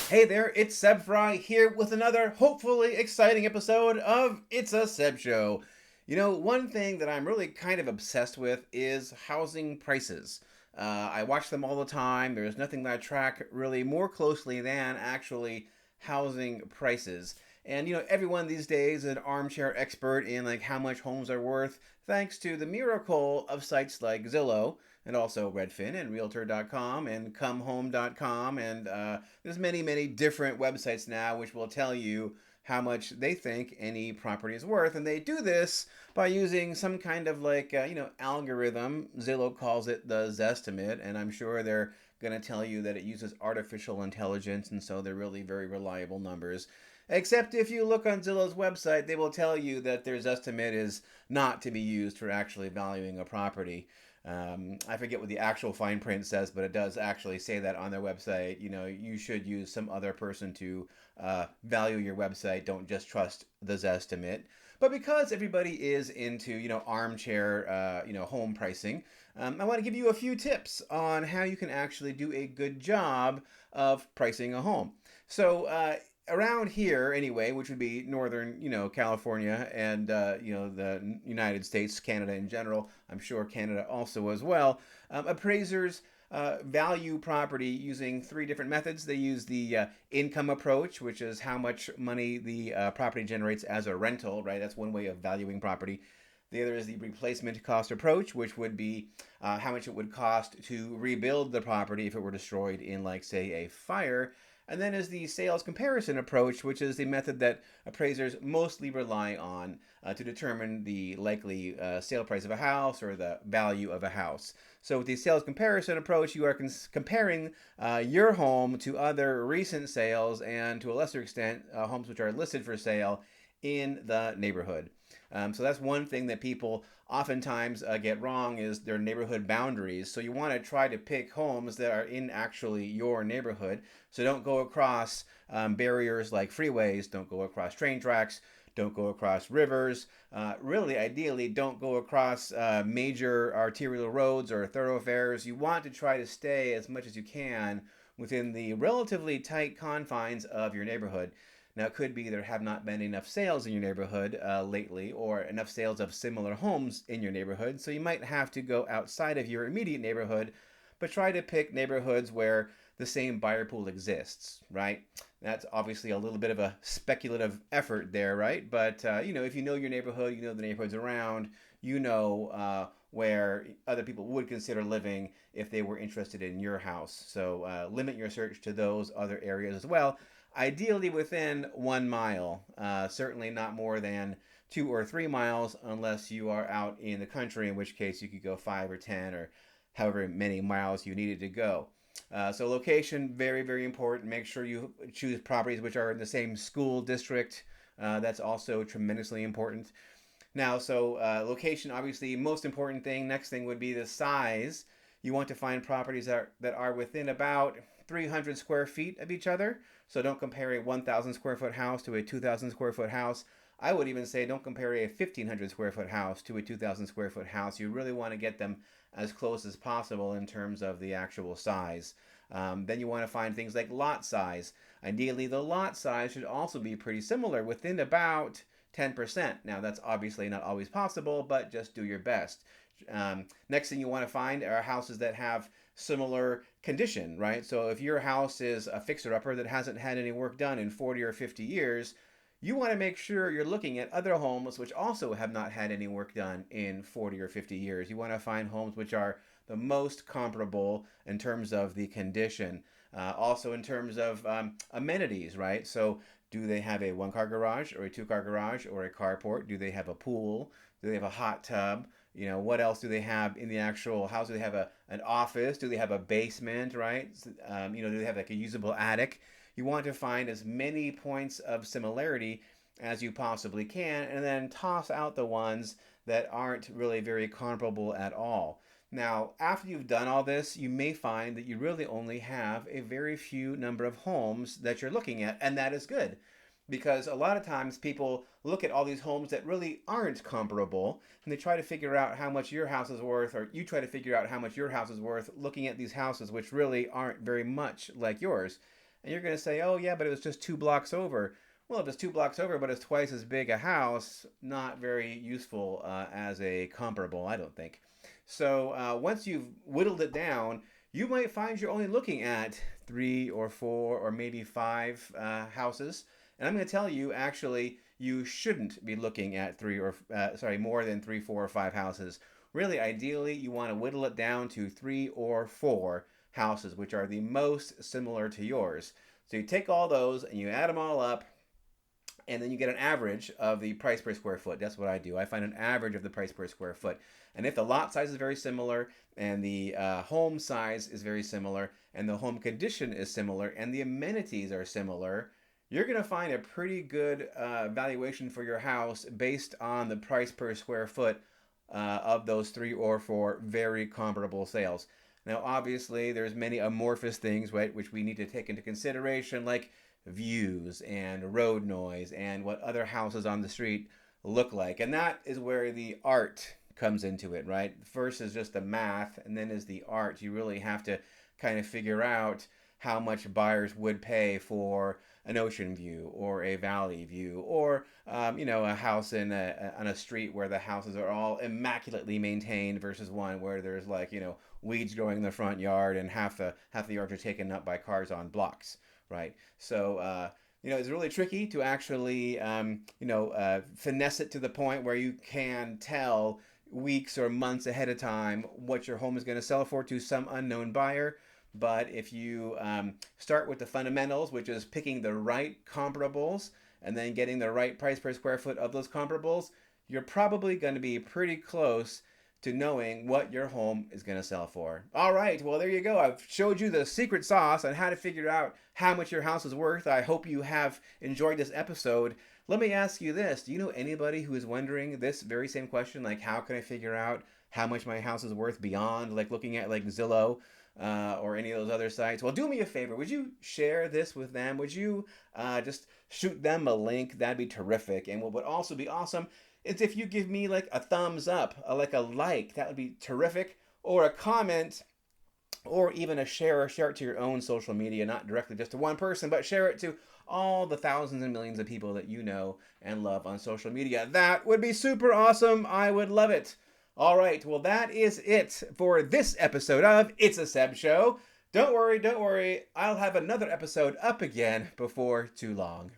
Hey there, it's Seb Frey here with another hopefully exciting episode of It's a Seb Show. You know, one thing that I'm really kind of obsessed with is housing prices. I watch them all the time. There's nothing that I track really more closely than actually housing prices. And you know, everyone these days is an armchair expert in like how much homes are worth, thanks to the miracle of sites like Zillow and also Redfin and Realtor.com and ComeHome.com and there's many different websites now which will tell you how much they think any property is worth, and they do this by using some kind of like algorithm. Zillow calls it the Zestimate, and I'm sure they're going to tell you that it uses artificial intelligence, and so they're really very reliable numbers. Except if you look on Zillow's website, they will tell you that their estimate is not to be used for actually valuing a property. I forget what the actual fine print says, but it does actually say that on their website. You know, you should use some other person to value your website. Don't just trust the Zestimate. But because everybody is into, armchair, home pricing, I want to give you a few tips on how you can actually do a good job of pricing a home. So, around here anyway, which would be northern, California and the United States, Canada in general. I'm sure Canada also as well. Appraisers value property using three different methods. They use the income approach, which is how much money the property generates as a rental, right? That's one way of valuing property. The other is the replacement cost approach, which would be how much it would cost to rebuild the property if it were destroyed in, like, say, a fire. And then is the sales comparison approach, which is the method that appraisers mostly rely on to determine the likely sale price of a house or the value of a house. So with the sales comparison approach, you are comparing your home to other recent sales and, to a lesser extent, homes which are listed for sale in the neighborhood. So that's one thing that people oftentimes get wrong is their neighborhood boundaries. So you want to try to pick homes that are in actually your neighborhood. So don't go across barriers like freeways, don't go across train tracks, don't go across rivers. Really, ideally, don't go across major arterial roads or thoroughfares. You want to try to stay as much as you can within the relatively tight confines of your neighborhood. Now, it could be there have not been enough sales in your neighborhood lately, or enough sales of similar homes in your neighborhood, so you might have to go outside of your immediate neighborhood, but try to pick neighborhoods where the same buyer pool exists, right? That's obviously a little bit of a speculative effort there, right? But, if you know your neighborhood, you know the neighborhoods around, you know where other people would consider living if they were interested in your house. So limit your search to those other areas as well, ideally within 1 mile, certainly not more than 2 or 3 miles unless you are out in the country, in which case you could go 5 or 10 or however many miles you needed to go. So location, very important. Make sure you choose properties which are in the same school district. That's also tremendously important. Now, so location, obviously, most important thing. Next thing would be the size. You want to find properties that are within about 300 square feet of each other. So don't compare a 1,000 square foot house to a 2,000 square foot house. I would even say don't compare a 1,500 square foot house to a 2,000 square foot house. You really want to get them as close as possible in terms of the actual size. Then you want to find things like lot size. Ideally, the lot size should also be pretty similar, within about 10%. Now, that's obviously not always possible, but just do your best. Next thing you want to find are houses that have similar condition, right? So if your house is a fixer-upper that hasn't had any work done in 40 or 50 years, you want to make sure you're looking at other homes which also have not had any work done in 40 or 50 years. You want to find homes which are the most comparable in terms of the condition. Also in terms of amenities, right? So do they have a one-car garage or a two-car garage or a carport? Do they have a pool? Do they have a hot tub? What else do they have in the actual house? Do they have an office? Do they have a basement, right? Do they have like a usable attic? You want to find as many points of similarity as you possibly can, and then toss out the ones that aren't really very comparable at all. Now, after you've done all this, you may find that you really only have a very few number of homes that you're looking at, and that is good. Because a lot of times people look at all these homes that really aren't comparable, and they try to figure out how much your house is worth, or you try to figure out how much your house is worth looking at these houses which really aren't very much like yours. And you're going to say, oh, yeah, but it was just 2 blocks over. Well, if it's 2 blocks over, but it's twice as big a house, not very useful as a comparable, I don't think. So once you've whittled it down, you might find you're only looking at 3 or 4 or maybe 5 houses. And I'm going to tell you, actually, you shouldn't be looking at more than 3, 4, or 5 houses. Really, ideally, you want to whittle it down to 3 or 4 houses, which are the most similar to yours. So you take all those and you add them all up, and then you get an average of the price per square foot. That's what I do. I find an average of the price per square foot. And if the lot size is very similar, and the home size is very similar, and the home condition is similar, and the amenities are similar, you're going to find a pretty good valuation for your house based on the price per square foot of those 3 or 4 very comparable sales. Now, obviously, there's many amorphous things, right, which we need to take into consideration, like views and road noise and what other houses on the street look like. And that is where the art comes into it, right? First is just the math, and then is the art. You really have to kind of figure out how much buyers would pay for an ocean view or a valley view, or a house on a street where the houses are all immaculately maintained versus one where there's weeds growing in the front yard and half the yards are taken up by cars on blocks, right? So it's really tricky to actually finesse it to the point where you can tell weeks or months ahead of time what your home is going to sell for to some unknown buyer. But if you start with the fundamentals, which is picking the right comparables and then getting the right price per square foot of those comparables, you're probably going to be pretty close to knowing what your home is going to sell for. All right, well, there you go. I've showed you the secret sauce on how to figure out how much your house is worth. I hope you have enjoyed this episode. Let me ask you this. Do you know anybody who is wondering this very same question? Like, how can I figure out how much my house is worth beyond looking at Zillow? Or any of those other sites? Well, do me a favor. Would you share this with them? Would you just shoot them a link? That'd be terrific. And what would also be awesome is if you give me a thumbs up, a like. That would be terrific. Or a comment, or even a share it to your own social media, not directly just to one person, but share it to all the thousands and millions of people that you know and love on social media. That would be super awesome. I would love it. All right, well, that is it for this episode of It's a Seb Show. Don't worry. I'll have another episode up again before too long.